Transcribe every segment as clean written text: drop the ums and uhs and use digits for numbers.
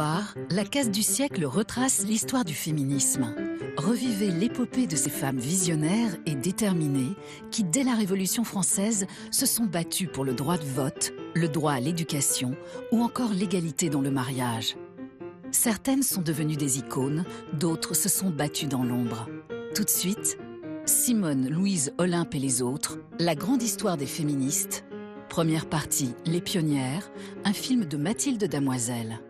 La case du siècle retrace l'histoire du féminisme. Revivez l'épopée de ces femmes visionnaires et déterminées qui, dès la Révolution française, se sont battues pour le droit de vote, le droit à l'éducation ou encore l'égalité dans le mariage. Certaines sont devenues des icônes, d'autres se sont battues dans l'ombre. Tout de suite, Simone, Louise, Olympe et les autres, la grande histoire des féministes. Première partie, Les pionnières, un film de Mathilde Damoiselle.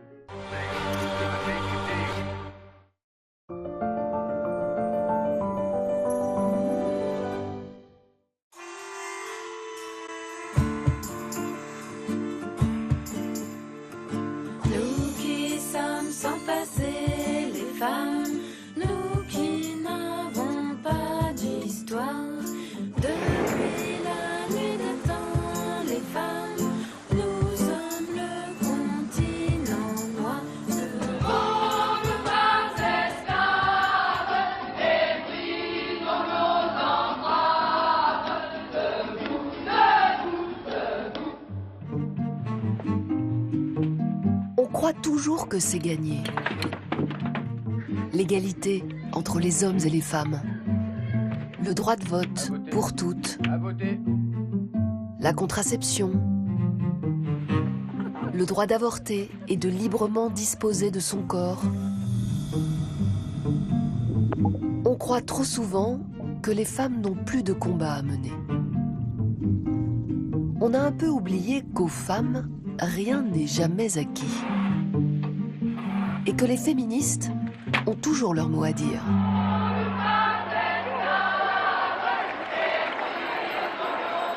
Toujours que c'est gagné. L'égalité entre les hommes et les femmes. Le droit de vote pour toutes. La contraception. Le droit d'avorter et de librement disposer de son corps. On croit trop souvent que les femmes n'ont plus de combat à mener. On a un peu oublié qu'aux femmes, rien n'est jamais acquis. Et que les féministes ont toujours leur mot à dire.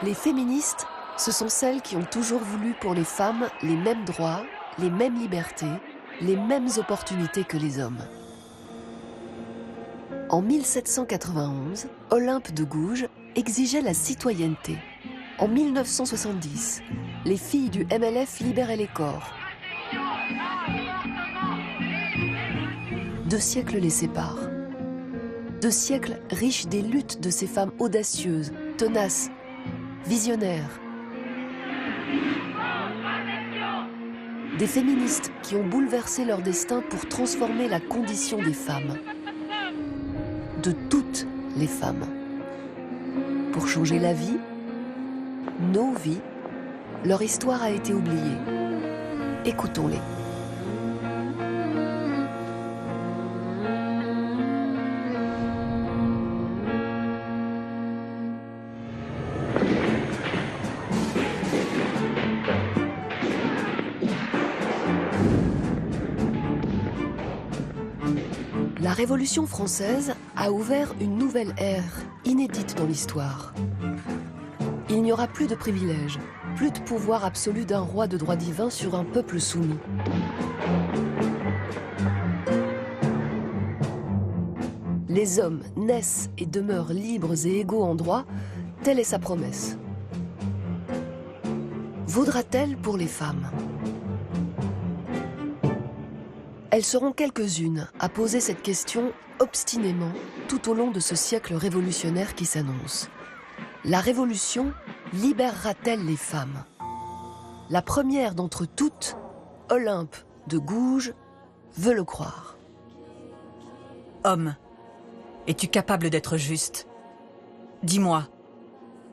Les féministes, ce sont celles qui ont toujours voulu pour les femmes les mêmes droits, les mêmes libertés, les mêmes opportunités que les hommes. En 1791, Olympe de Gouges exigeait la citoyenneté. En 1970, les filles du MLF libéraient les corps. 2 siècles les séparent. 2 siècles riches des luttes de ces femmes audacieuses, tenaces, visionnaires. Des féministes qui ont bouleversé leur destin pour transformer la condition des femmes. De toutes les femmes. Pour changer la vie, nos vies, leur histoire a été oubliée. Écoutons-les. La Révolution française a ouvert une nouvelle ère, inédite dans l'histoire. Il n'y aura plus de privilèges, plus de pouvoir absolu d'un roi de droit divin sur un peuple soumis. Les hommes naissent et demeurent libres et égaux en droit, telle est sa promesse. Vaudra-t-elle pour les femmes ? Elles seront quelques-unes à poser cette question obstinément tout au long de ce siècle révolutionnaire qui s'annonce. La révolution libérera-t-elle les femmes ? La première d'entre toutes, Olympe de Gouges, veut le croire. Homme, es-tu capable d'être juste ? Dis-moi,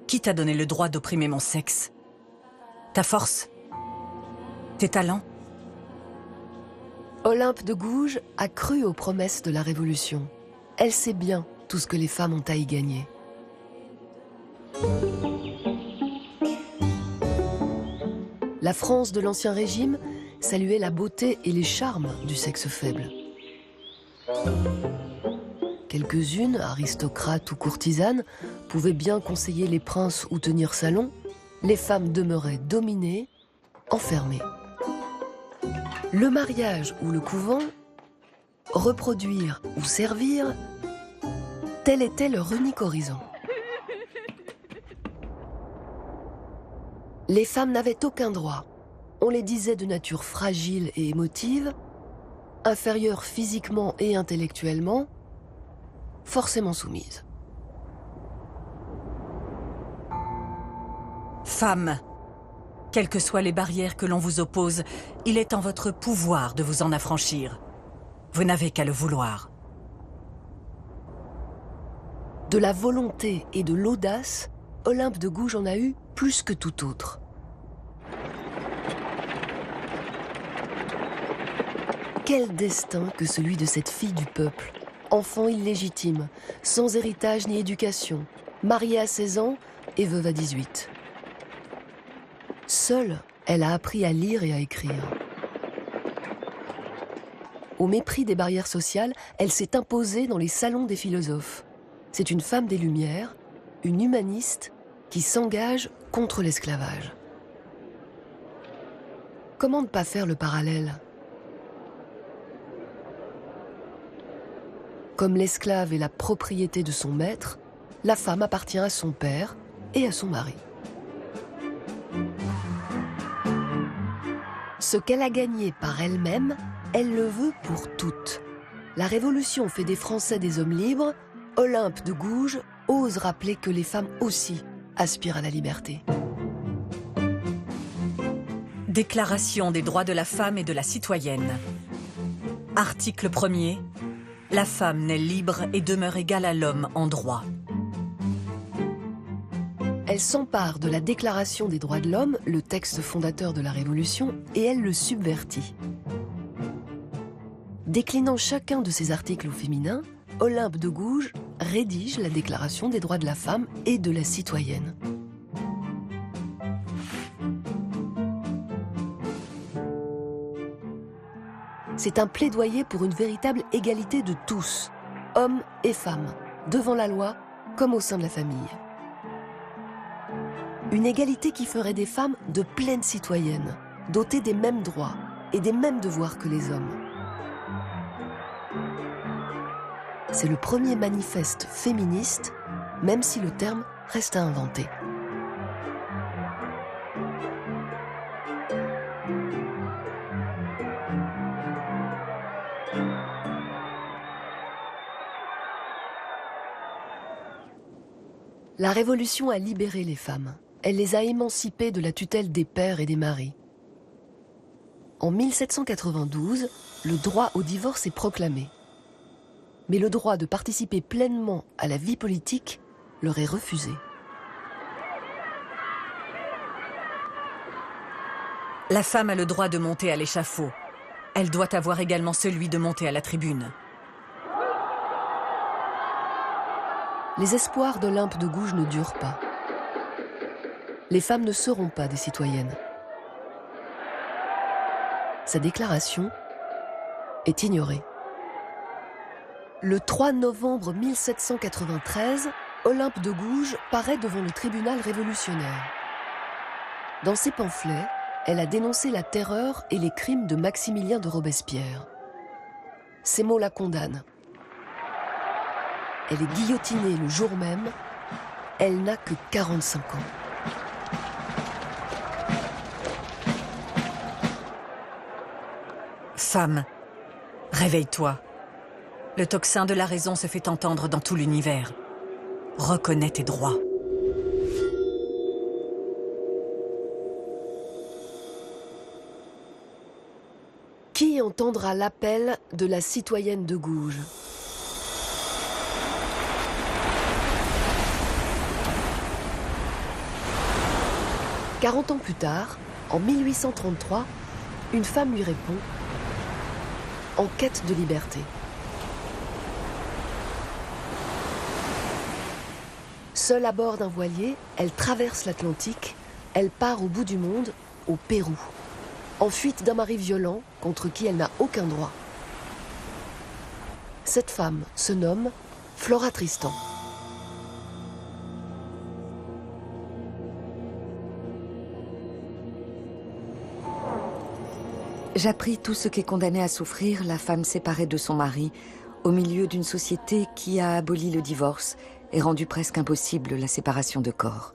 qui t'a donné le droit d'opprimer mon sexe ? Ta force ? Tes talents ? Olympe de Gouges a cru aux promesses de la Révolution. Elle sait bien tout ce que les femmes ont à y gagner. La France de l'Ancien Régime saluait la beauté et les charmes du sexe faible. Quelques-unes, aristocrates ou courtisanes, pouvaient bien conseiller les princes ou tenir salon. Les femmes demeuraient dominées, enfermées. Le mariage ou le couvent, reproduire ou servir, tel était leur unique horizon. Les femmes n'avaient aucun droit. On les disait de nature fragile et émotive, inférieures physiquement et intellectuellement, forcément soumises. Femme, Quelles que soient les barrières que l'on vous oppose, il est en votre pouvoir de vous en affranchir. Vous n'avez qu'à le vouloir. De la volonté et de l'audace, Olympe de Gouges en a eu plus que tout autre. Quel destin que celui de cette fille du peuple, enfant illégitime, sans héritage ni éducation, mariée à 16 ans et veuve à 18. Seule, elle a appris à lire et à écrire. Au mépris des barrières sociales, elle s'est imposée dans les salons des philosophes. C'est une femme des Lumières, une humaniste qui s'engage contre l'esclavage. Comment ne pas faire le parallèle ? Comme l'esclave est la propriété de son maître, la femme appartient à son père et à son mari. Ce qu'elle a gagné par elle-même, elle le veut pour toutes. La Révolution fait des Français des hommes libres. Olympe de Gouges ose rappeler que les femmes aussi aspirent à la liberté. Déclaration des droits de la femme et de la citoyenne. Article 1er. La femme naît libre et demeure égale à l'homme en droit. Elle s'empare de la Déclaration des droits de l'homme, le texte fondateur de la Révolution, et elle le subvertit. Déclinant chacun de ces articles au féminin, Olympe de Gouges rédige la Déclaration des droits de la femme et de la citoyenne. C'est un plaidoyer pour une véritable égalité de tous, hommes et femmes, devant la loi comme au sein de la famille. Une égalité qui ferait des femmes de pleines citoyennes, dotées des mêmes droits et des mêmes devoirs que les hommes. C'est le premier manifeste féministe, même si le terme reste à inventer. La Révolution a libéré les femmes. Elle les a émancipées de la tutelle des pères et des maris. En 1792, le droit au divorce est proclamé. Mais le droit de participer pleinement à la vie politique leur est refusé. La femme a le droit de monter à l'échafaud. Elle doit avoir également celui de monter à la tribune. Les espoirs d'Olympe de Gouges ne durent pas. Les femmes ne seront pas des citoyennes. Sa déclaration est ignorée. Le 3 novembre 1793, Olympe de Gouges paraît devant le tribunal révolutionnaire. Dans ses pamphlets, elle a dénoncé la terreur et les crimes de Maximilien de Robespierre. Ces mots la condamnent. Elle est guillotinée le jour même. Elle n'a que 45 ans. Femme, réveille-toi. Le tocsin de la raison se fait entendre dans tout l'univers. Reconnais tes droits. Qui entendra l'appel de la citoyenne de Gouges ? « 40 ans plus tard, en 1833, une femme lui répond « En quête de liberté ». Seule à bord d'un voilier, elle traverse l'Atlantique, elle part au bout du monde, au Pérou, en fuite d'un mari violent contre qui elle n'a aucun droit. Cette femme se nomme Flora Tristan. J'appris tout ce qu'est condamné à souffrir la femme séparée de son mari au milieu d'une société qui a aboli le divorce et rendu presque impossible la séparation de corps.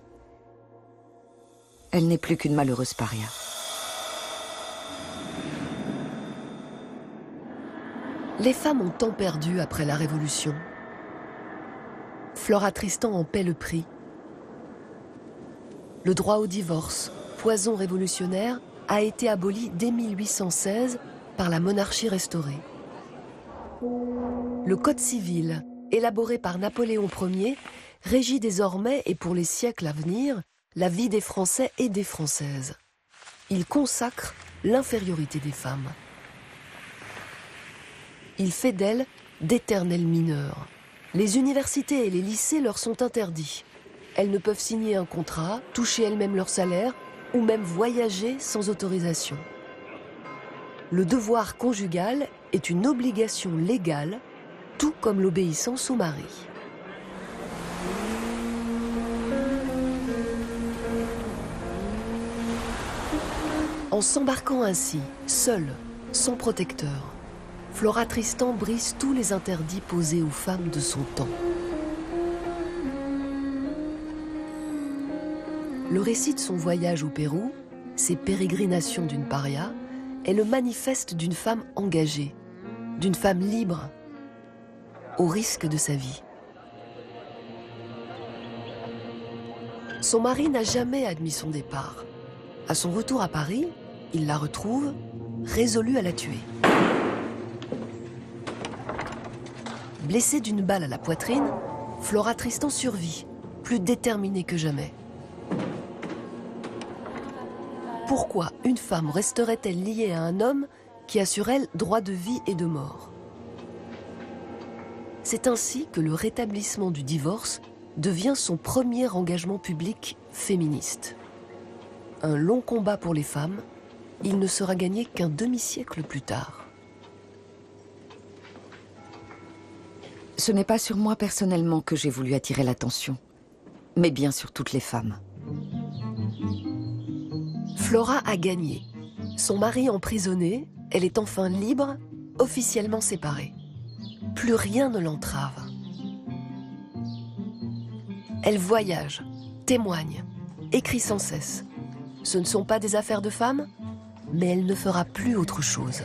Elle n'est plus qu'une malheureuse paria. Les femmes ont tant perdu après la Révolution. Flora Tristan en paie le prix. Le droit au divorce, poison révolutionnaire a été aboli dès 1816 par la monarchie restaurée. Le Code civil, élaboré par Napoléon Ier, régit désormais et pour les siècles à venir la vie des Français et des Françaises. Il consacre l'infériorité des femmes. Il fait d'elles d'éternelles mineures. Les universités et les lycées leur sont interdits. Elles ne peuvent signer un contrat, toucher elles-mêmes leur salaire ou même voyager sans autorisation. Le devoir conjugal est une obligation légale, tout comme l'obéissance au mari. En s'embarquant ainsi, seule, sans protecteur, Flora Tristan brise tous les interdits posés aux femmes de son temps. Le récit de son voyage au Pérou, ses pérégrinations d'une paria, est le manifeste d'une femme engagée, d'une femme libre, au risque de sa vie. Son mari n'a jamais admis son départ. À son retour à Paris, il la retrouve, résolu à la tuer. Blessée d'une balle à la poitrine, Flora Tristan survit, plus déterminée que jamais. Pourquoi une femme resterait-elle liée à un homme qui a sur elle droit de vie et de mort? C'est ainsi que le rétablissement du divorce devient son premier engagement public féministe. Un long combat pour les femmes, il ne sera gagné qu'un demi-siècle plus tard. Ce n'est pas sur moi personnellement que j'ai voulu attirer l'attention, mais bien sur toutes les femmes. Flora a gagné. Son mari emprisonné, elle est enfin libre, officiellement séparée. Plus rien ne l'entrave. Elle voyage, témoigne, écrit sans cesse. Ce ne sont pas des affaires de femmes, mais elle ne fera plus autre chose.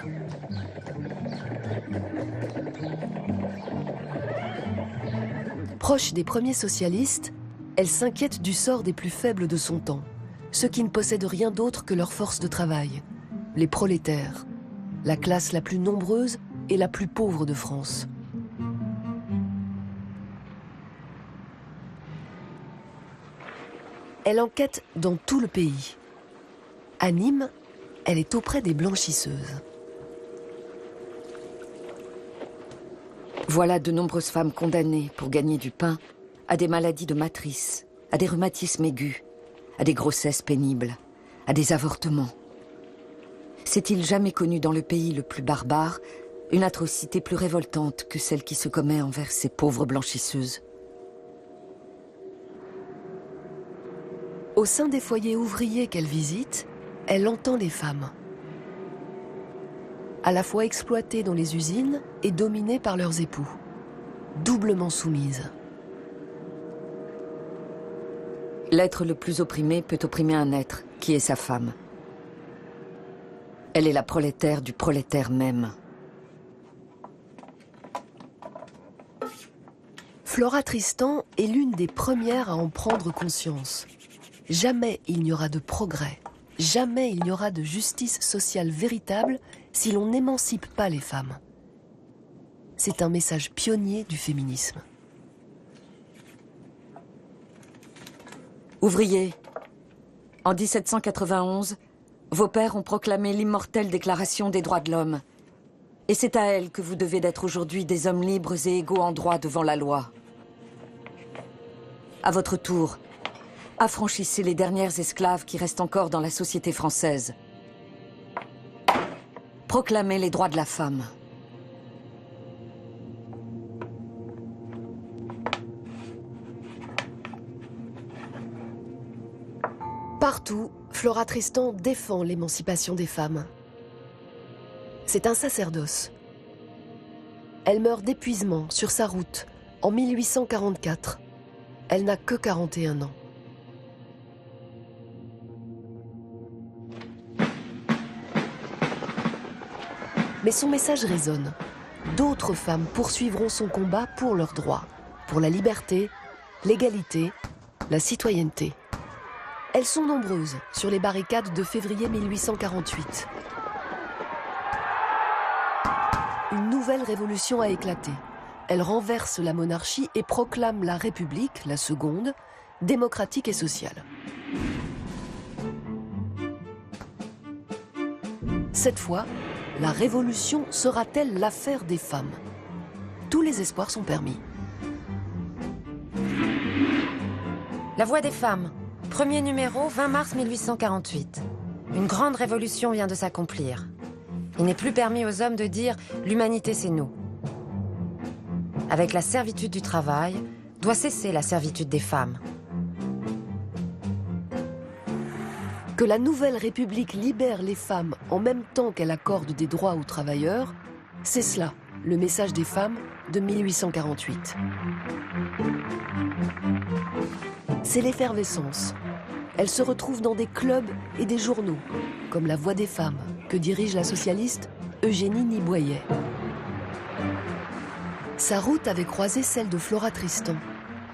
Proche des premiers socialistes, elle s'inquiète du sort des plus faibles de son temps, ceux qui ne possèdent rien d'autre que leur force de travail, les prolétaires, la classe la plus nombreuse et la plus pauvre de France. Elle enquête dans tout le pays. À Nîmes, elle est auprès des blanchisseuses. Voilà de nombreuses femmes condamnées pour gagner du pain à des maladies de matrice, à des rhumatismes aigus, à des grossesses pénibles, à des avortements. S'est-il jamais connu dans le pays le plus barbare une atrocité plus révoltante que celle qui se commet envers ces pauvres blanchisseuses? Au sein des foyers ouvriers qu'elle visite, elle entend les femmes. À la fois exploitées dans les usines et dominées par leurs époux, doublement soumises. L'être le plus opprimé peut opprimer un être qui est sa femme. Elle est la prolétaire du prolétaire même. Flora Tristan est l'une des premières à en prendre conscience. Jamais il n'y aura de progrès, jamais il n'y aura de justice sociale véritable si l'on n'émancipe pas les femmes. C'est un message pionnier du féminisme. Ouvriers, en 1791, vos pères ont proclamé l'immortelle Déclaration des droits de l'homme. Et c'est à elle que vous devez d'être aujourd'hui des hommes libres et égaux en droit devant la loi. À votre tour, affranchissez les dernières esclaves qui restent encore dans la société française. Proclamez les droits de la femme. Partout, Flora Tristan défend l'émancipation des femmes. C'est un sacerdoce. Elle meurt d'épuisement sur sa route en 1844. Elle n'a que 41 ans. Mais son message résonne. D'autres femmes poursuivront son combat pour leurs droits, pour la liberté, l'égalité, la citoyenneté. Elles sont nombreuses sur les barricades de février 1848. Une nouvelle révolution a éclaté. Elle renverse la monarchie et proclame la République, la seconde, démocratique et sociale. Cette fois, la révolution sera-t-elle l'affaire des femmes? Tous les espoirs sont permis. La Voix des femmes, premier numéro, 20 mars 1848. Une grande révolution vient de s'accomplir. Il n'est plus permis aux hommes de dire « l'humanité c'est nous ». Avec la servitude du travail, doit cesser la servitude des femmes. Que la nouvelle République libère les femmes en même temps qu'elle accorde des droits aux travailleurs, c'est cela, le message des femmes de 1848. C'est l'effervescence. Elles se retrouvent dans des clubs et des journaux, comme La Voix des femmes, que dirige la socialiste Eugénie Niboyet. Sa route avait croisé celle de Flora Tristan.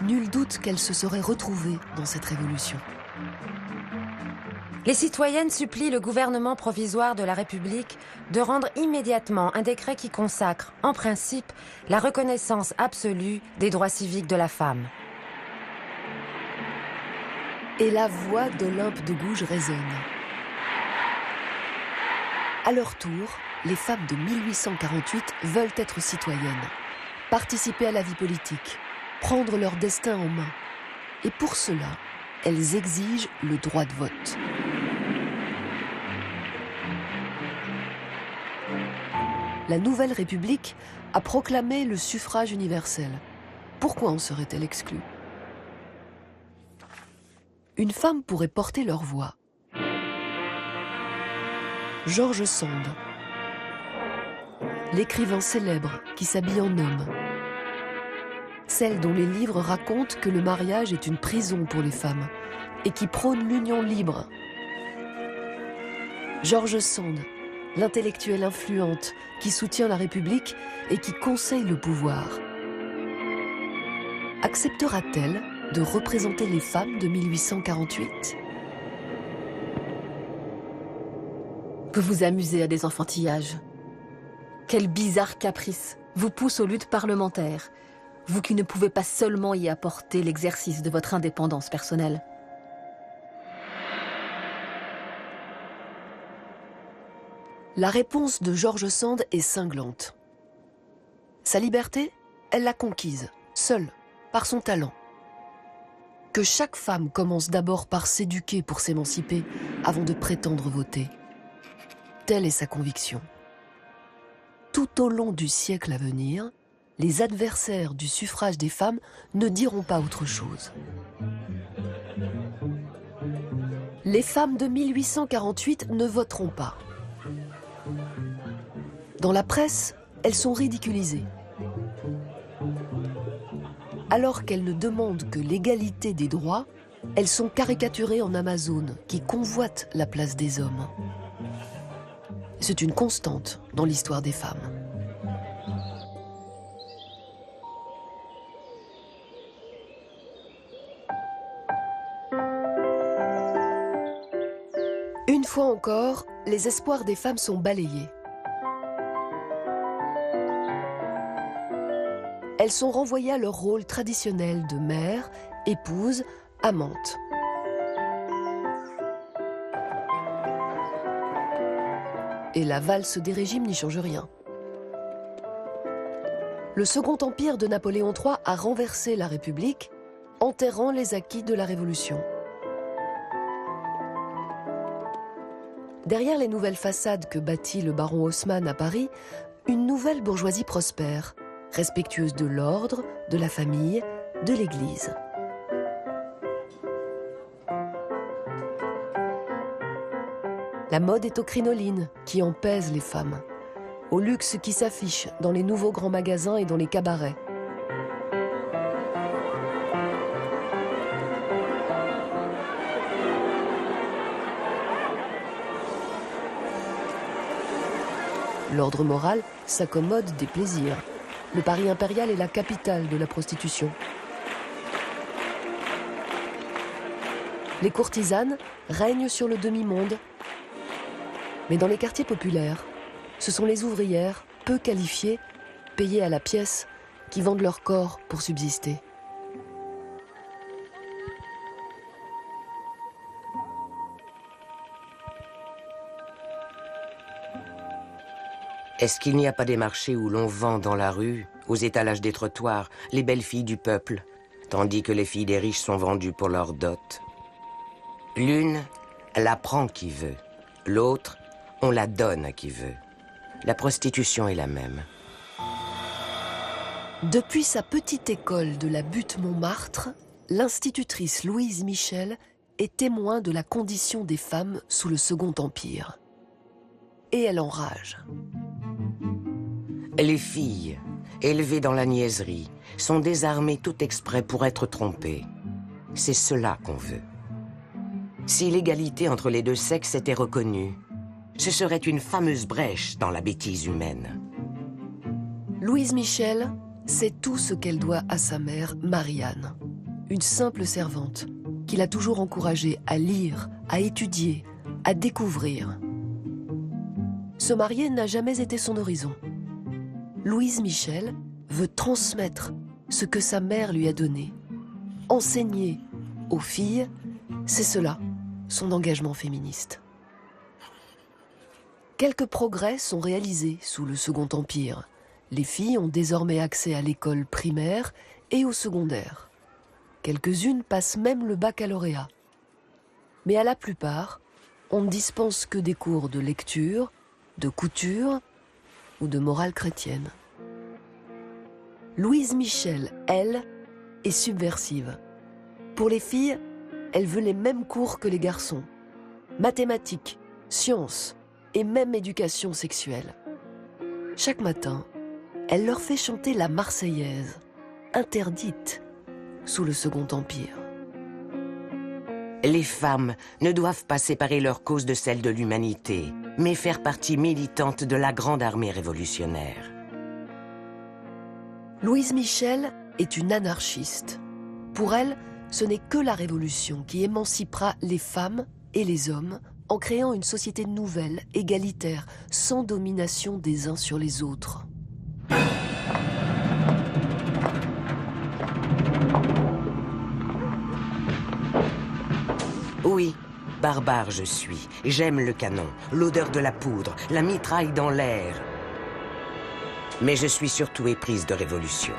Nul doute qu'elle se serait retrouvée dans cette révolution. Les citoyennes supplient le gouvernement provisoire de la République de rendre immédiatement un décret qui consacre, en principe, la reconnaissance absolue des droits civiques de la femme. Et la voix d'Olympe de Gouges résonne. À leur tour, les femmes de 1848 veulent être citoyennes, participer à la vie politique, prendre leur destin en main. Et pour cela, elles exigent le droit de vote. La Nouvelle République a proclamé le suffrage universel. Pourquoi en serait-elle exclue? Une femme pourrait porter leur voix. George Sand, l'écrivain célèbre qui s'habille en homme. Celle dont les livres racontent que le mariage est une prison pour les femmes et qui prône l'union libre. George Sand, l'intellectuelle influente qui soutient la République et qui conseille le pouvoir. Acceptera-t-elle de représenter les femmes de 1848? Vous vous amusez à des enfantillages. Quel bizarre caprice vous pousse aux luttes parlementaires, vous qui ne pouvez pas seulement y apporter l'exercice de votre indépendance personnelle. La réponse de George Sand est cinglante. Sa liberté, elle l'a conquise, seule, par son talent. Que chaque femme commence d'abord par s'éduquer pour s'émanciper avant de prétendre voter. Telle est sa conviction. Tout au long du siècle à venir, les adversaires du suffrage des femmes ne diront pas autre chose. Les femmes de 1848 ne voteront pas. Dans la presse, elles sont ridiculisées. Alors qu'elles ne demandent que l'égalité des droits, elles sont caricaturées en Amazones qui convoitent la place des hommes. C'est une constante dans l'histoire des femmes. Une fois encore, les espoirs des femmes sont balayés. Elles sont renvoyées à leur rôle traditionnel de mère, épouse, amante. Et la valse des régimes n'y change rien. Le Second Empire de Napoléon III a renversé la République, enterrant les acquis de la Révolution. Derrière les nouvelles façades que bâtit le baron Haussmann à Paris, une nouvelle bourgeoisie prospère, respectueuse de l'ordre, de la famille, de l'Église. La mode est aux crinolines qui en pèsent les femmes, au luxe qui s'affiche dans les nouveaux grands magasins et dans les cabarets. L'ordre moral s'accommode des plaisirs. Le Paris impérial est la capitale de la prostitution. Les courtisanes règnent sur le demi-monde. Mais dans les quartiers populaires, ce sont les ouvrières, peu qualifiées, payées à la pièce, qui vendent leur corps pour subsister. Est-ce qu'il n'y a pas des marchés où l'on vend dans la rue, aux étalages des trottoirs, les belles filles du peuple, tandis que les filles des riches sont vendues pour leur dot? L'une, la prend qui veut. L'autre, on la donne à qui veut. La prostitution est la même. Depuis sa petite école de la butte Montmartre, l'institutrice Louise Michel est témoin de la condition des femmes sous le Second Empire. Et elle enrage. Les filles, élevées dans la niaiserie, sont désarmées tout exprès pour être trompées. C'est cela qu'on veut. Si l'égalité entre les deux sexes était reconnue, ce serait une fameuse brèche dans la bêtise humaine. Louise Michel, c'est tout ce qu'elle doit à sa mère, Marie-Anne, une simple servante qui l'a toujours encouragée à lire, à étudier, à découvrir. Se marier n'a jamais été son horizon. Louise Michel veut transmettre ce que sa mère lui a donné. Enseigner aux filles, c'est cela, son engagement féministe. Quelques progrès sont réalisés sous le Second Empire. Les filles ont désormais accès à l'école primaire et au secondaire. Quelques-unes passent même le baccalauréat. Mais à la plupart, on ne dispense que des cours de lecture, de couture ou de morale chrétienne. Louise Michel, elle, est subversive. Pour les filles, elle veut les mêmes cours que les garçons. Mathématiques, sciences et même éducation sexuelle. Chaque matin, elle leur fait chanter la Marseillaise, interdite sous le Second Empire. Les femmes ne doivent pas séparer leur cause de celle de l'humanité, mais faire partie militante de la grande armée révolutionnaire. Louise Michel est une anarchiste. Pour elle, ce n'est que la révolution qui émancipera les femmes et les hommes en créant une société nouvelle, égalitaire, sans domination des uns sur les autres. Oui, barbare je suis. J'aime le canon, l'odeur de la poudre, la mitraille dans l'air. Mais je suis surtout éprise de révolution.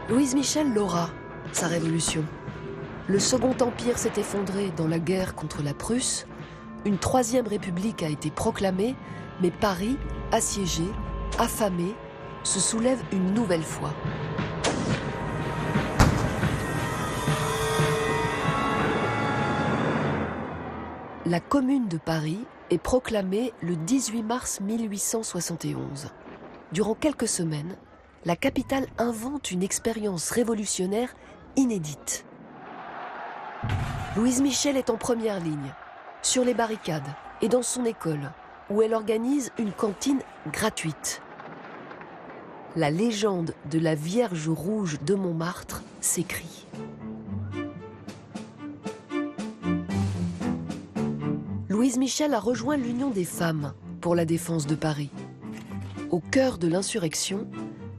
Louise Michel l'aura, sa révolution. Le Second Empire s'est effondré dans la guerre contre la Prusse. Une troisième république a été proclamée, mais Paris, assiégé, affamé, se soulève une nouvelle fois. La Commune de Paris est proclamée le 18 mars 1871. Durant quelques semaines, la capitale invente une expérience révolutionnaire inédite. Louise Michel est en première ligne, sur les barricades et dans son école, où elle organise une cantine gratuite. La légende de la Vierge Rouge de Montmartre s'écrit. Louise Michel a rejoint l'Union des femmes pour la défense de Paris. Au cœur de l'insurrection,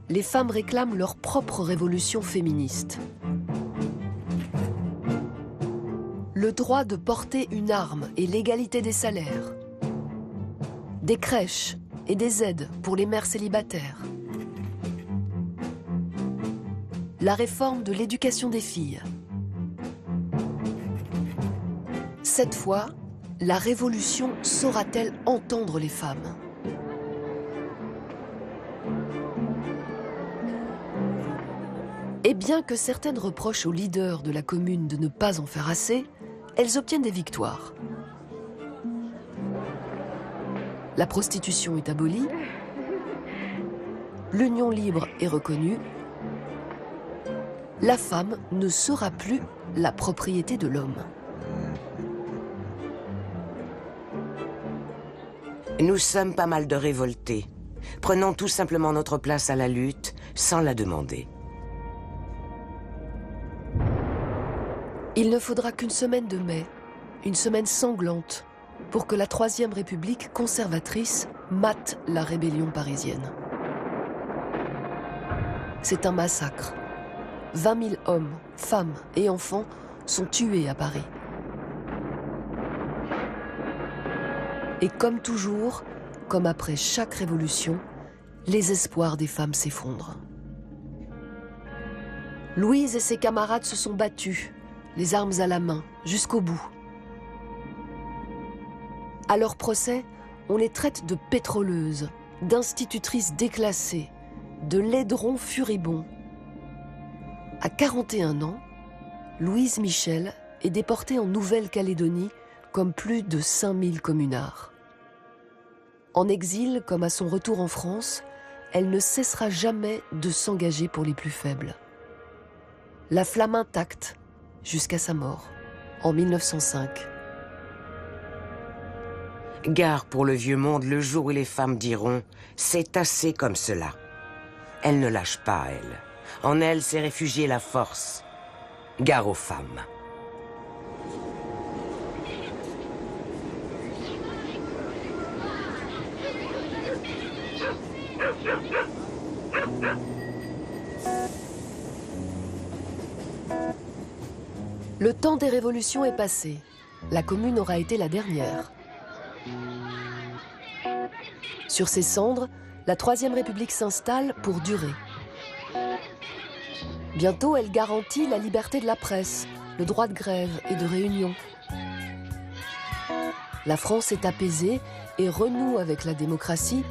les femmes réclament leur propre révolution féministe. Le droit de porter une arme et l'égalité des salaires. Des crèches et des aides pour les mères célibataires. La réforme de l'éducation des filles. Cette fois, la révolution saura-t-elle entendre les femmes ? Et bien que certaines reprochent aux leaders de la Commune de ne pas en faire assez, elles obtiennent des victoires. La prostitution est abolie, l'union libre est reconnue, la femme ne sera plus la propriété de l'homme. Nous sommes pas mal de révoltés. Prenons tout simplement notre place à la lutte sans la demander. Il ne faudra qu'une semaine de mai, une semaine sanglante, pour que la Troisième République conservatrice mate la rébellion parisienne. C'est un massacre. 20 000 hommes, femmes et enfants sont tués à Paris. Et comme toujours, comme après chaque révolution, les espoirs des femmes s'effondrent. Louise et ses camarades se sont battus, les armes à la main, jusqu'au bout. À leur procès, on les traite de pétroleuses, d'institutrices déclassées, de laiderons furibonds. À 41 ans, Louise Michel est déportée en Nouvelle-Calédonie comme plus de 5000 communards. En exil comme à son retour en France, elle ne cessera jamais de s'engager pour les plus faibles. La flamme intacte jusqu'à sa mort, en 1905. Gare pour le vieux monde le jour où les femmes diront « c'est assez comme cela ». Elle ne lâche pas, elle. En elle s'est réfugiée la force. Gare aux femmes. Le temps des révolutions est passé. La Commune aura été la dernière. Sur ses cendres, la Troisième République s'installe pour durer. Bientôt, elle garantit la liberté de la presse, le droit de grève et de réunion. La France est apaisée et renoue avec la démocratie,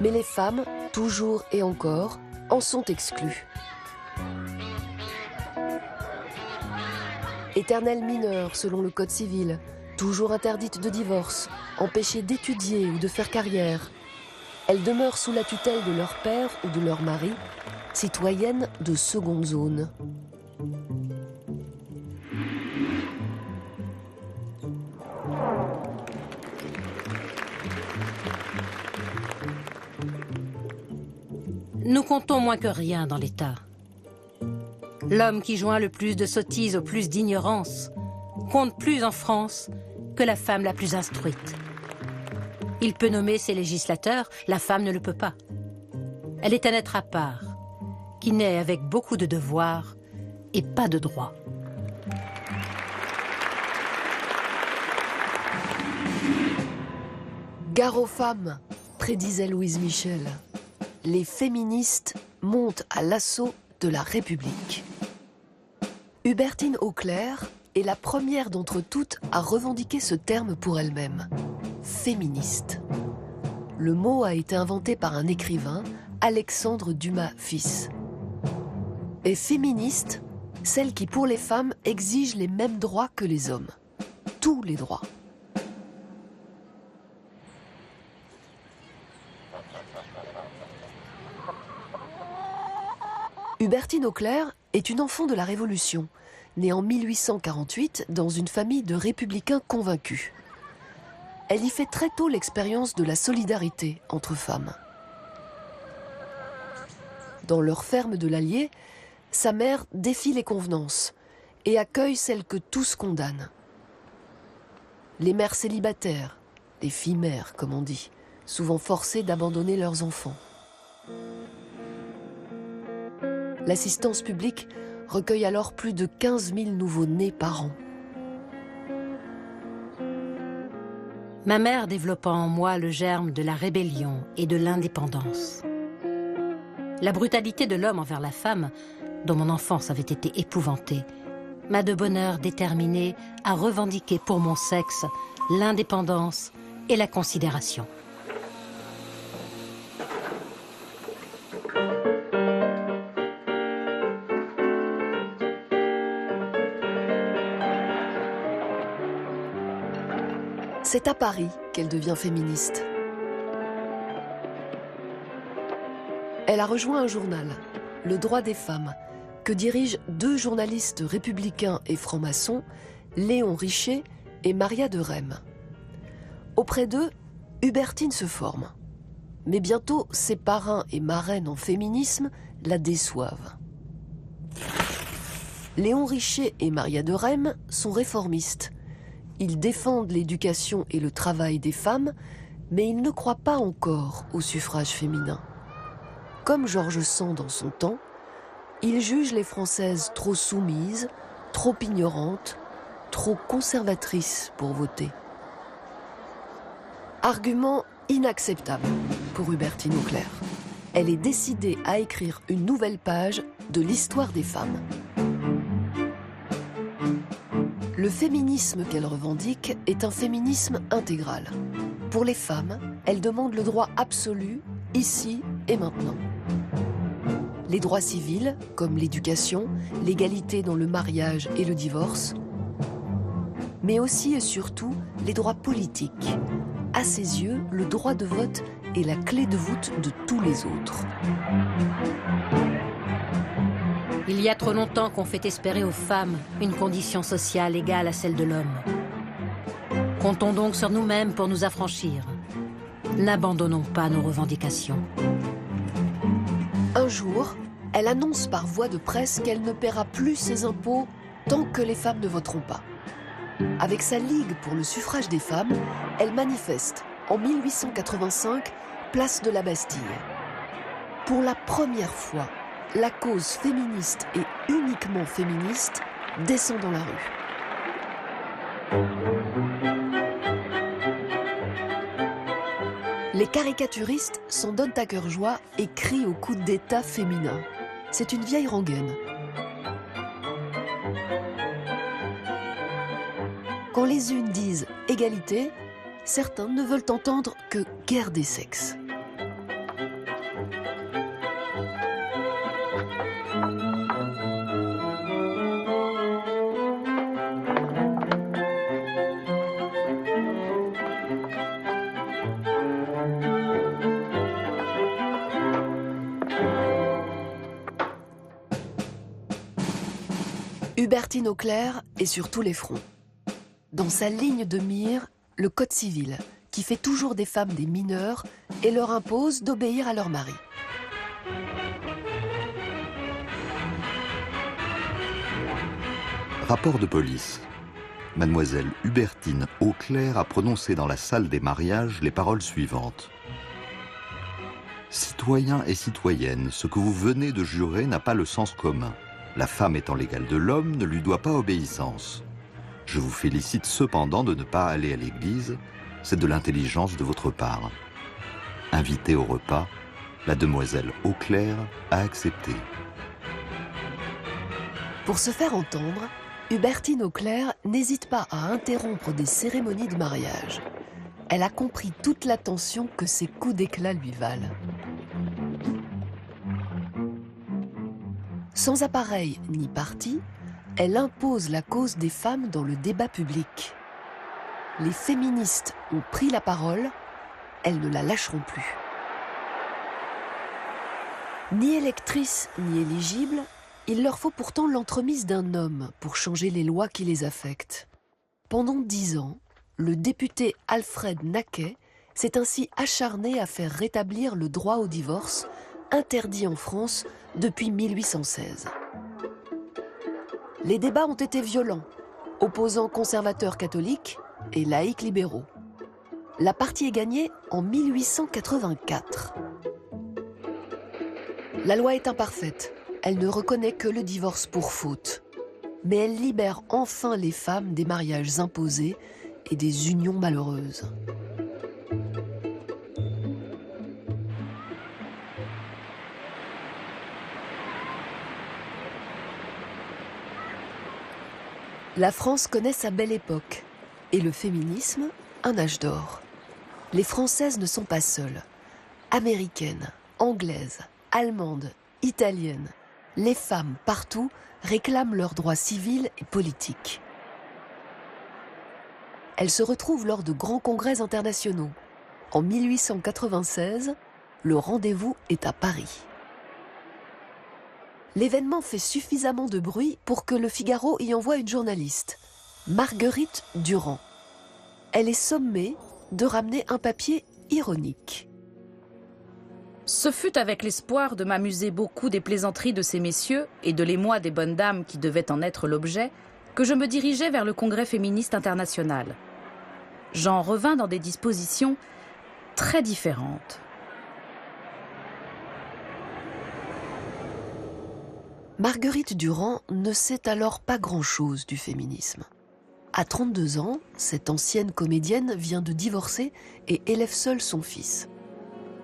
mais les femmes, toujours et encore, en sont exclues. Éternelles mineures selon le Code civil, toujours interdites de divorce, empêchées d'étudier ou de faire carrière. Elles demeurent sous la tutelle de leur père ou de leur mari, citoyennes de seconde zone. Nous comptons moins que rien dans l'État. L'homme qui joint le plus de sottises au plus d'ignorance compte plus en France que la femme la plus instruite. Il peut nommer ses législateurs, la femme ne le peut pas. Elle est un être à part, qui naît avec beaucoup de devoirs et pas de droits. Gare aux femmes, prédisait Louise Michel. Les féministes montent à l'assaut de la République. Hubertine Auclair est la première d'entre toutes à revendiquer ce terme pour elle-même. Féministe. Le mot a été inventé par un écrivain, Alexandre Dumas fils. Et féministe, celle qui pour les femmes exige les mêmes droits que les hommes. Tous les droits. Hubertine Auclair est une enfant de la Révolution, née en 1848 dans une famille de républicains convaincus. Elle y fait très tôt l'expérience de la solidarité entre femmes. Dans leur ferme de l'Allier, sa mère défie les convenances et accueille celles que tous condamnent. Les mères célibataires, les filles-mères comme on dit, souvent forcées d'abandonner leurs enfants. L'assistance publique recueille alors plus de 15 000 nouveau-nés par an. Ma mère développa en moi le germe de la rébellion et de l'indépendance. La brutalité de l'homme envers la femme, dont mon enfance avait été épouvantée, m'a de bonne heure déterminée à revendiquer pour mon sexe l'indépendance et la considération. C'est à Paris qu'elle devient féministe. Elle a rejoint un journal, Le Droit des femmes, que dirigent deux journalistes républicains et francs-maçons, Léon Richer et Maria de Rem. Auprès d'eux, Hubertine se forme. Mais bientôt, ses parrains et marraines en féminisme la déçoivent. Léon Richer et Maria de Rheims sont réformistes. Ils défendent l'éducation et le travail des femmes, mais ils ne croient pas encore au suffrage féminin. Comme George Sand dans son temps, ils jugent les Françaises trop soumises, trop ignorantes, trop conservatrices pour voter. Argument inacceptable pour Hubertine Auclert. Elle est décidée à écrire une nouvelle page de l'histoire des femmes. Le féminisme qu'elle revendique est un féminisme intégral. Pour les femmes, elle demande le droit absolu, ici et maintenant. Les droits civils, comme l'éducation, l'égalité dans le mariage et le divorce, mais aussi et surtout les droits politiques. À ses yeux, le droit de vote est la clé de voûte de tous les autres. Il y a trop longtemps qu'on fait espérer aux femmes une condition sociale égale à celle de l'homme. Comptons donc sur nous-mêmes pour nous affranchir. N'abandonnons pas nos revendications. Un jour, elle annonce par voie de presse qu'elle ne paiera plus ses impôts tant que les femmes ne voteront pas. Avec sa Ligue pour le suffrage des femmes, elle manifeste en 1885, place de la Bastille. Pour la première fois, la cause féministe et uniquement féministe descend dans la rue. Les caricaturistes s'en donnent à cœur joie et crient au coup d'État féminin. C'est une vieille rengaine. Quand les unes disent égalité, certains ne veulent entendre que guerre des sexes. Hubertine Auclert est sur tous les fronts. Dans sa ligne de mire, le Code civil, qui fait toujours des femmes des mineurs et leur impose d'obéir à leur mari. Rapport de police. Mademoiselle Hubertine Auclert a prononcé dans la salle des mariages les paroles suivantes. Citoyens et citoyennes, ce que vous venez de jurer n'a pas le sens commun. La femme étant l'égale de l'homme ne lui doit pas obéissance. Je vous félicite cependant de ne pas aller à l'église, c'est de l'intelligence de votre part. Invitée au repas, la demoiselle Auclert a accepté. Pour se faire entendre, Hubertine Auclert n'hésite pas à interrompre des cérémonies de mariage. Elle a compris toute l'attention que ces coups d'éclat lui valent. Sans appareil ni parti, elle impose la cause des femmes dans le débat public. Les féministes ont pris la parole, elles ne la lâcheront plus. Ni électrices ni éligibles, il leur faut pourtant l'entremise d'un homme pour changer les lois qui les affectent. Pendant 10 ans, le député Alfred Naquet s'est ainsi acharné à faire rétablir le droit au divorce, interdit en France depuis 1816. Les débats ont été violents, opposant conservateurs catholiques et laïcs libéraux. La partie est gagnée en 1884. La loi est imparfaite, elle ne reconnaît que le divorce pour faute. Mais elle libère enfin les femmes des mariages imposés et des unions malheureuses. La France connaît sa belle époque et le féminisme, un âge d'or. Les Françaises ne sont pas seules. Américaines, anglaises, allemandes, italiennes, les femmes partout réclament leurs droits civils et politiques. Elles se retrouvent lors de grands congrès internationaux. En 1896, le rendez-vous est à Paris. L'événement fait suffisamment de bruit pour que Le Figaro y envoie une journaliste, Marguerite Durand. Elle est sommée de ramener un papier ironique. Ce fut avec l'espoir de m'amuser beaucoup des plaisanteries de ces messieurs et de l'émoi des bonnes dames qui devaient en être l'objet que je me dirigeais vers le Congrès féministe international. J'en revins dans des dispositions très différentes. Marguerite Durand ne sait alors pas grand-chose du féminisme. À 32 ans, cette ancienne comédienne vient de divorcer et élève seule son fils.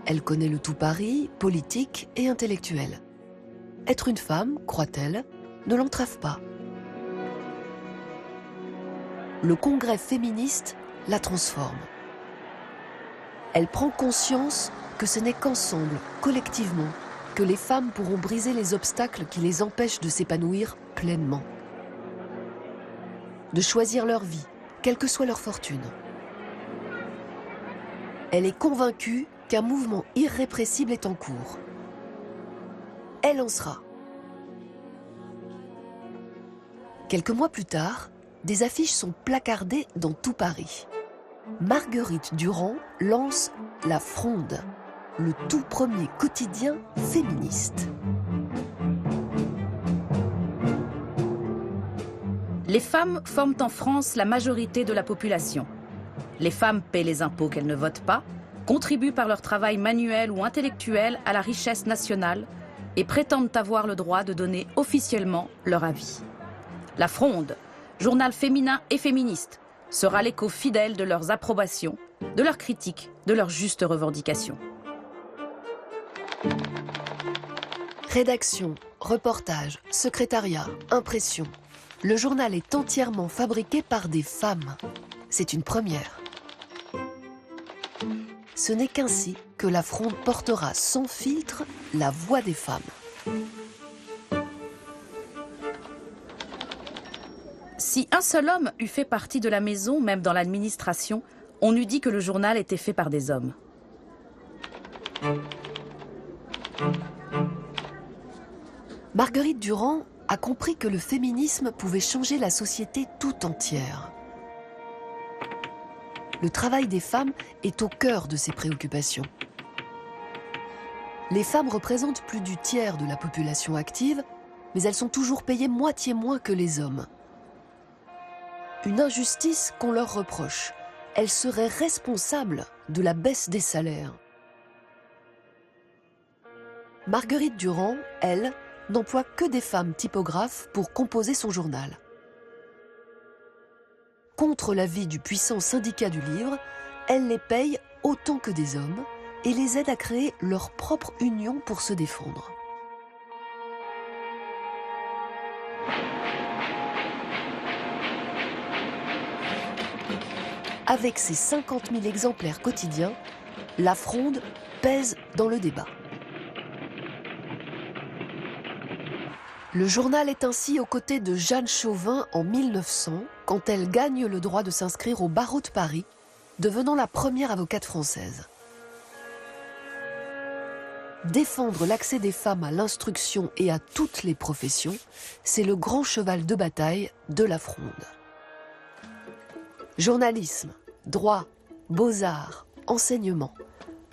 Elle connaît le tout Paris, politique et intellectuel. Être une femme, croit-elle, ne l'entrave pas. Le congrès féministe la transforme. Elle prend conscience que ce n'est qu'ensemble, collectivement, que les femmes pourront briser les obstacles qui les empêchent de s'épanouir pleinement. De choisir leur vie, quelle que soit leur fortune. Elle est convaincue qu'un mouvement irrépressible est en cours. Elle en sera. Quelques mois plus tard, des affiches sont placardées dans tout Paris. Marguerite Durand lance La Fronde, le tout premier quotidien féministe. Les femmes forment en France la majorité de la population. Les femmes paient les impôts qu'elles ne votent pas, contribuent par leur travail manuel ou intellectuel à la richesse nationale et prétendent avoir le droit de donner officiellement leur avis. La Fronde, journal féminin et féministe, sera l'écho fidèle de leurs approbations, de leurs critiques, de leurs justes revendications. Rédaction, reportage, secrétariat, impression. Le journal est entièrement fabriqué par des femmes. C'est une première. Ce n'est qu'ainsi que la Fronde portera sans filtre la voix des femmes. Si un seul homme eût fait partie de la maison, même dans l'administration, on eût dit que le journal était fait par des hommes. Marguerite Durand a compris que le féminisme pouvait changer la société tout entière. Le travail des femmes est au cœur de ses préoccupations. Les femmes représentent plus du tiers de la population active, mais elles sont toujours payées moitié moins que les hommes. Une injustice qu'on leur reproche. Elles seraient responsables de la baisse des salaires. Marguerite Durand, elle, n'emploie que des femmes typographes pour composer son journal. Contre l'avis du puissant syndicat du livre, elle les paye autant que des hommes et les aide à créer leur propre union pour se défendre. Avec ses 50 000 exemplaires quotidiens, La Fronde pèse dans le débat. Le journal est ainsi aux côtés de Jeanne Chauvin en 1900, quand elle gagne le droit de s'inscrire au barreau de Paris, devenant la première avocate française. Défendre l'accès des femmes à l'instruction et à toutes les professions, c'est le grand cheval de bataille de La Fronde. Journalisme, droit, beaux-arts, enseignement.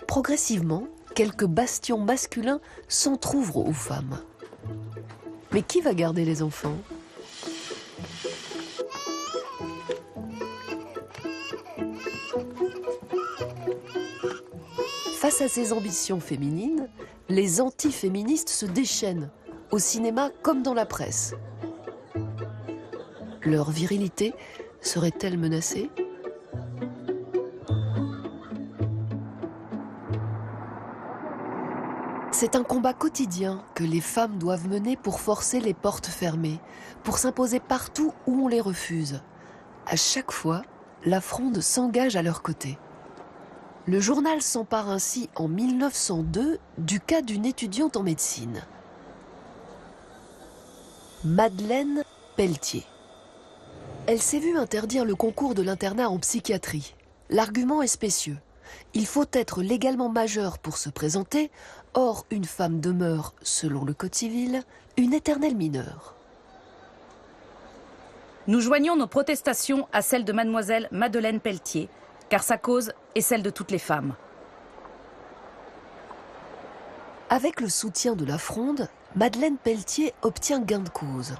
Progressivement, quelques bastions masculins s'entr'ouvrent aux femmes. Mais qui va garder les enfants ? Face à ces ambitions féminines, les anti-féministes se déchaînent, au cinéma comme dans la presse. Leur virilité serait-elle menacée ? C'est un combat quotidien que les femmes doivent mener pour forcer les portes fermées, pour s'imposer partout où on les refuse. À chaque fois, La Fronde s'engage à leur côté. Le journal s'empare ainsi en 1902 du cas d'une étudiante en médecine. Madeleine Pelletier. Elle s'est vue interdire le concours de l'internat en psychiatrie. L'argument est spécieux. Il faut être légalement majeur pour se présenter, or une femme demeure, selon le Code civil, une éternelle mineure. Nous joignons nos protestations à celles de mademoiselle Madeleine Pelletier, car sa cause est celle de toutes les femmes. Avec le soutien de la Fronde, Madeleine Pelletier obtient gain de cause.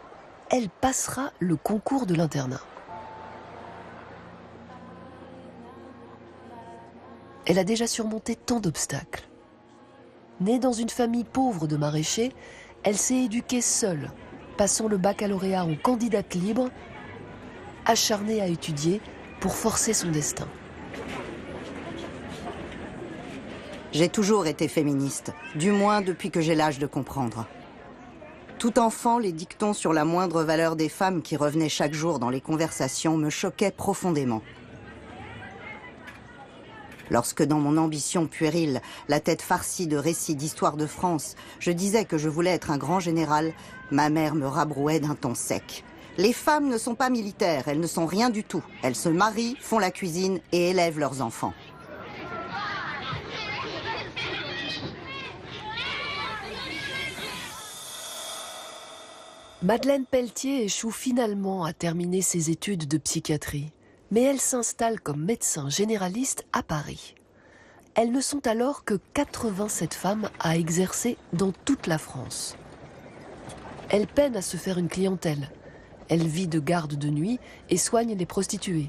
Elle passera le concours de l'internat. Elle a déjà surmonté tant d'obstacles. Née dans une famille pauvre de maraîchers, elle s'est éduquée seule, passant le baccalauréat en candidate libre, acharnée à étudier pour forcer son destin. J'ai toujours été féministe, du moins depuis que j'ai l'âge de comprendre. Tout enfant, les dictons sur la moindre valeur des femmes qui revenaient chaque jour dans les conversations me choquaient profondément. Lorsque dans mon ambition puérile, la tête farcie de récits d'histoire de France, je disais que je voulais être un grand général, ma mère me rabrouait d'un ton sec. Les femmes ne sont pas militaires, elles ne sont rien du tout. Elles se marient, font la cuisine et élèvent leurs enfants. Madeleine Pelletier échoue finalement à terminer ses études de psychiatrie, mais elle s'installe comme médecin généraliste à Paris. Elles ne sont alors que 87 femmes à exercer dans toute la France. Elle peine à se faire une clientèle. Elle vit de garde de nuit et soigne les prostituées.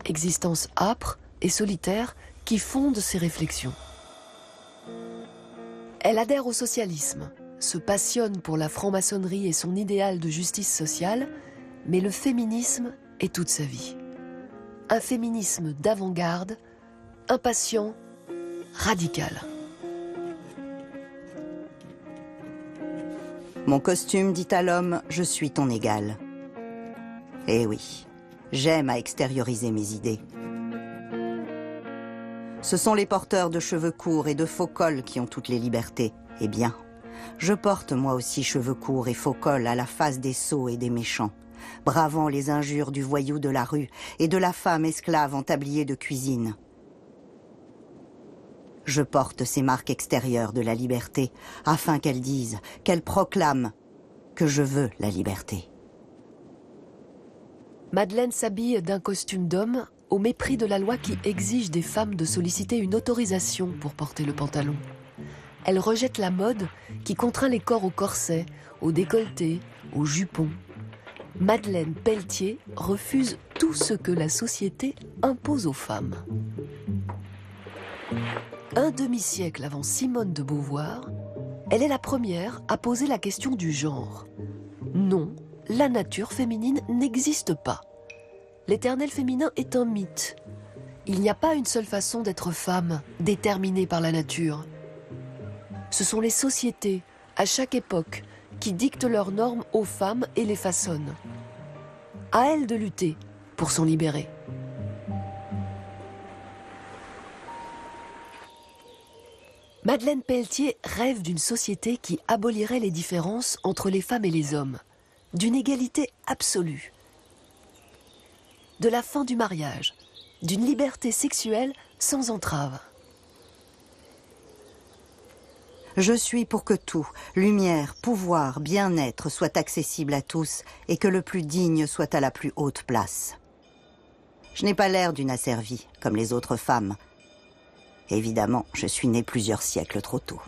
Existence âpre et solitaire qui fonde ses réflexions. Elle adhère au socialisme, se passionne pour la franc-maçonnerie et son idéal de justice sociale, mais le féminisme est toute sa vie. Un féminisme d'avant-garde, impatient, radical. Mon costume dit à l'homme, je suis ton égal. Eh oui, j'aime à extérioriser mes idées. Ce sont les porteurs de cheveux courts et de faux cols qui ont toutes les libertés. Eh bien, je porte moi aussi cheveux courts et faux cols à la face des sots et des méchants, bravant les injures du voyou de la rue et de la femme esclave en tablier de cuisine. Je porte ces marques extérieures de la liberté afin qu'elles disent, qu'elles proclament que je veux la liberté. Madeleine s'habille d'un costume d'homme au mépris de la loi qui exige des femmes de solliciter une autorisation pour porter le pantalon. Elle rejette la mode qui contraint les corps au corset, au décolleté, au jupon. Madeleine Pelletier refuse tout ce que la société impose aux femmes. Un demi-siècle avant Simone de Beauvoir, elle est la première à poser la question du genre. Non, la nature féminine n'existe pas. L'éternel féminin est un mythe. Il n'y a pas une seule façon d'être femme, déterminée par la nature. Ce sont les sociétés, à chaque époque, qui dictent leurs normes aux femmes et les façonnent. À elles de lutter pour s'en libérer. Madeleine Pelletier rêve d'une société qui abolirait les différences entre les femmes et les hommes, d'une égalité absolue, de la fin du mariage, d'une liberté sexuelle sans entrave. Je suis pour que tout, lumière, pouvoir, bien-être, soit accessible à tous et que le plus digne soit à la plus haute place. Je n'ai pas l'air d'une asservie, comme les autres femmes. Évidemment, je suis née plusieurs siècles trop tôt.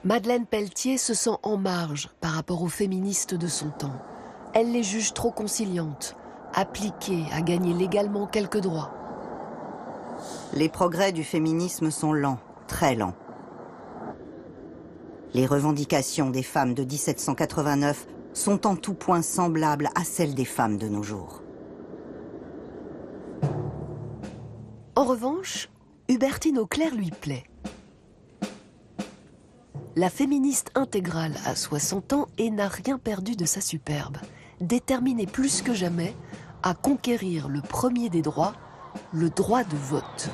Madeleine Pelletier se sent en marge par rapport aux féministes de son temps. Elle les juge trop conciliantes, appliquées à gagner légalement quelques droits. Les progrès du féminisme sont lents, très lents. Les revendications des femmes de 1789 sont en tout point semblables à celles des femmes de nos jours. En revanche, Hubertine Auclair lui plaît. La féministe intégrale à 60 ans et n'a rien perdu de sa superbe, déterminée plus que jamais à conquérir le premier des droits, le droit de vote.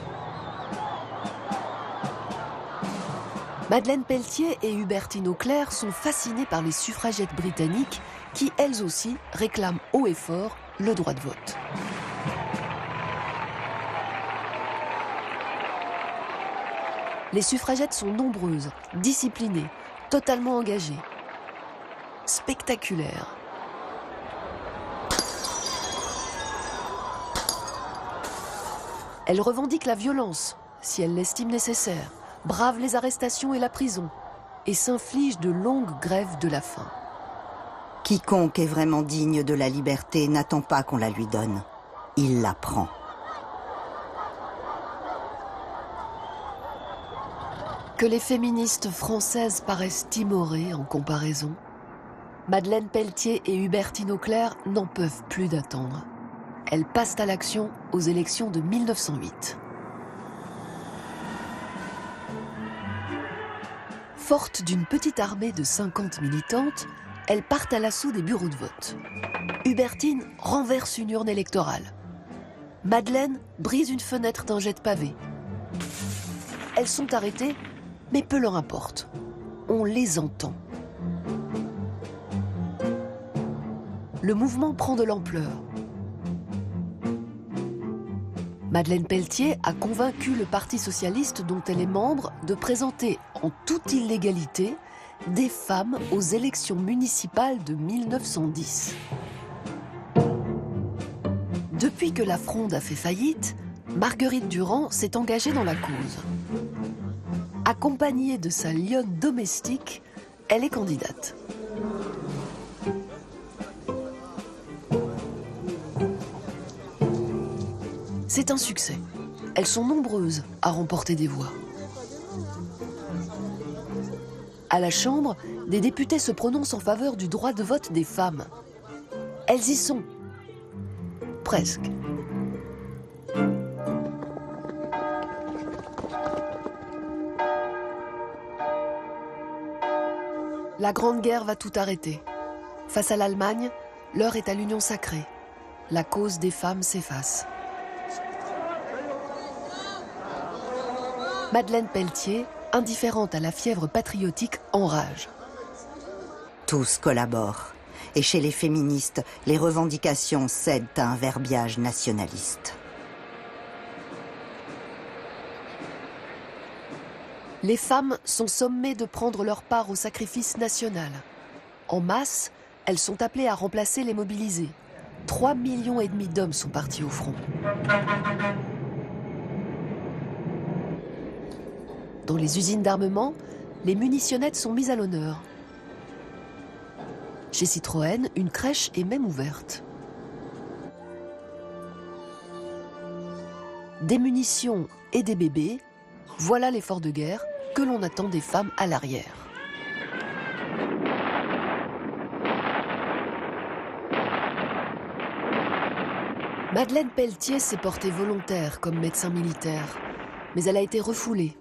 Madeleine Pelletier et Hubertine Auclair sont fascinées par les suffragettes britanniques qui, elles aussi, réclament haut et fort le droit de vote. Les suffragettes sont nombreuses, disciplinées, totalement engagées, spectaculaires. Elle revendique la violence, si elle l'estime nécessaire, brave les arrestations et la prison, et s'inflige de longues grèves de la faim. Quiconque est vraiment digne de la liberté n'attend pas qu'on la lui donne. Il la prend. Que les féministes françaises paraissent timorées en comparaison, Madeleine Pelletier et Hubertine Auclert n'en peuvent plus d'attendre. Elles passent à l'action aux élections de 1908. Fortes d'une petite armée de 50 militantes, elles partent à l'assaut des bureaux de vote. Hubertine renverse une urne électorale. Madeleine brise une fenêtre d'un jet de pavé. Elles sont arrêtées, mais peu leur importe. On les entend. Le mouvement prend de l'ampleur. Madeleine Pelletier a convaincu le Parti socialiste dont elle est membre de présenter en toute illégalité des femmes aux élections municipales de 1910. Depuis que la Fronde a fait faillite, Marguerite Durand s'est engagée dans la cause. Accompagnée de sa lionne domestique, elle est candidate. C'est un succès. Elles sont nombreuses à remporter des voix. À la Chambre, des députés se prononcent en faveur du droit de vote des femmes. Elles y sont. Presque. La Grande Guerre va tout arrêter. Face à l'Allemagne, l'heure est à l'union sacrée. La cause des femmes s'efface. Madeleine Pelletier, indifférente à la fièvre patriotique, enrage. Tous collaborent. Et chez les féministes, les revendications cèdent à un verbiage nationaliste. Les femmes sont sommées de prendre leur part au sacrifice national. En masse, elles sont appelées à remplacer les mobilisés. 3,5 millions d'hommes sont partis au front. Dans les usines d'armement, les munitionnettes sont mises à l'honneur. Chez Citroën, une crèche est même ouverte. Des munitions et des bébés, voilà l'effort de guerre que l'on attend des femmes à l'arrière. Madeleine Pelletier s'est portée volontaire comme médecin militaire, mais elle a été refoulée.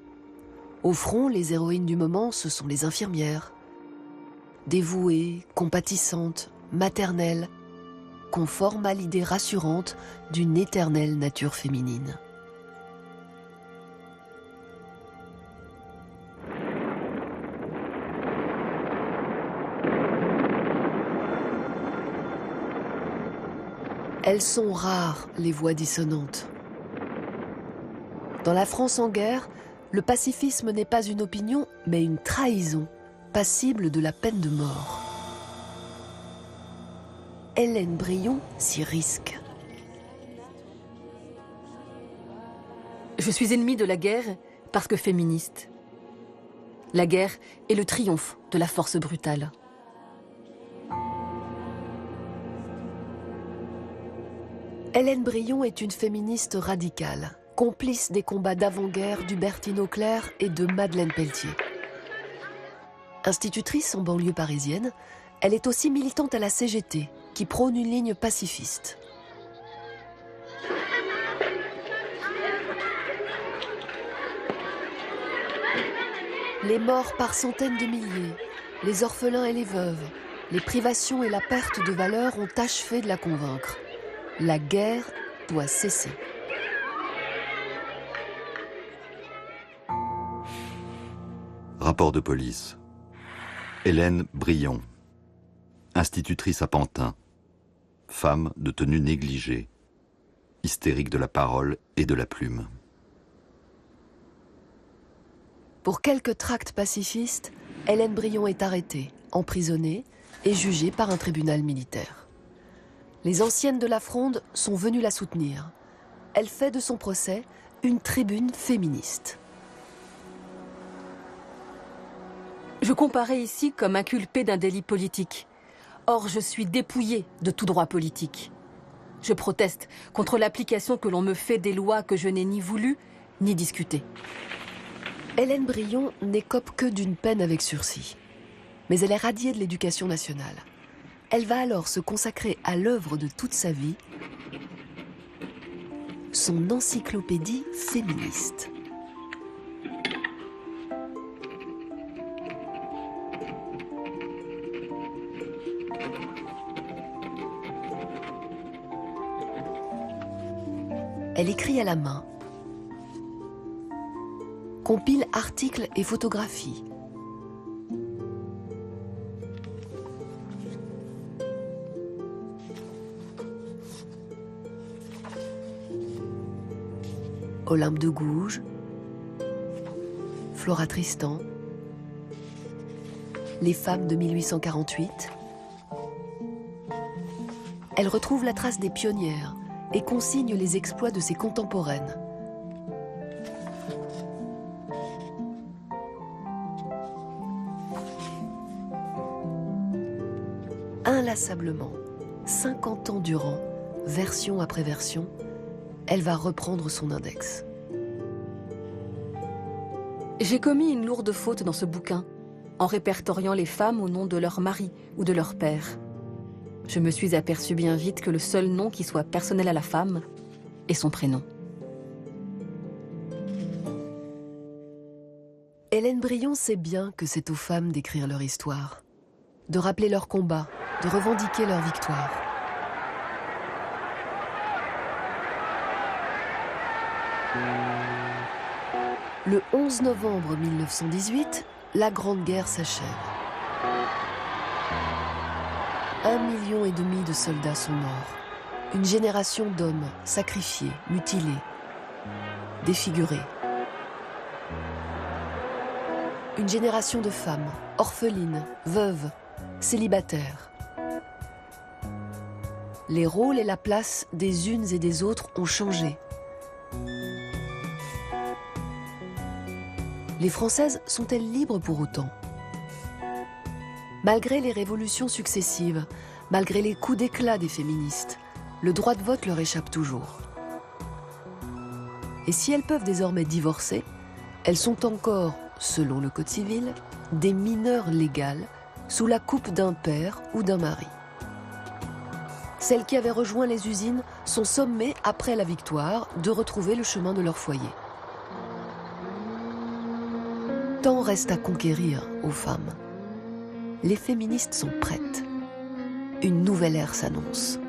Au front, les héroïnes du moment, ce sont les infirmières. Dévouées, compatissantes, maternelles, conformes à l'idée rassurante d'une éternelle nature féminine. Elles sont rares, les voix dissonantes. Dans la France en guerre, le pacifisme n'est pas une opinion, mais une trahison, passible de la peine de mort. Hélène Brion s'y risque. Je suis ennemie de la guerre parce que féministe. La guerre est le triomphe de la force brutale. Hélène Brion est une féministe radicale, complice des combats d'avant-guerre d'Hubertine Auclert et de Madeleine Pelletier. Institutrice en banlieue parisienne, elle est aussi militante à la CGT, qui prône une ligne pacifiste. Les morts par centaines de milliers, les orphelins et les veuves, les privations et la perte de valeur ont achevé de la convaincre. La guerre doit cesser. Rapport de police. Hélène Brion, institutrice à Pantin, femme de tenue négligée, hystérique de la parole et de la plume. Pour quelques tracts pacifistes, Hélène Brion est arrêtée, emprisonnée et jugée par un tribunal militaire. Les anciennes de la Fronde sont venues la soutenir. elle fait de son procès une tribune féministe. Je comparais ici comme inculpé d'un délit politique. Or, je suis dépouillée de tout droit politique. Je proteste contre l'application que l'on me fait des lois que je n'ai ni voulu ni discutées. Hélène Brion n'écope que d'une peine avec sursis. Mais elle est radiée de l'éducation nationale. Elle va alors se consacrer à l'œuvre de toute sa vie, son encyclopédie féministe. Elle écrit à la main, compile articles et photographies. Olympe de Gouges, Flora Tristan, les femmes de 1848. Elle retrouve la trace des pionnières et consigne les exploits de ses contemporaines. Inlassablement, 50 ans durant, version après version, elle va reprendre son index. J'ai commis une lourde faute dans ce bouquin, en répertoriant les femmes au nom de leur mari ou de leur père. Je me suis aperçue bien vite que le seul nom qui soit personnel à la femme est son prénom. Hélène Brion sait bien que c'est aux femmes d'écrire leur histoire, de rappeler leurs combats, de revendiquer leur victoire. Le 11 novembre 1918, la Grande Guerre s'achève. 1,5 million de soldats sont morts. Une génération d'hommes sacrifiés, mutilés, défigurés. Une génération de femmes, orphelines, veuves, célibataires. Les rôles et la place des unes et des autres ont changé. Les Françaises sont-elles libres pour autant ? Malgré les révolutions successives, malgré les coups d'éclat des féministes, le droit de vote leur échappe toujours. Et si elles peuvent désormais divorcer, elles sont encore, selon le Code civil, des mineures légales sous la coupe d'un père ou d'un mari. Celles qui avaient rejoint les usines sont sommées, après la victoire, de retrouver le chemin de leur foyer. Tant reste à conquérir aux femmes. Les féministes sont prêtes. Une nouvelle ère s'annonce.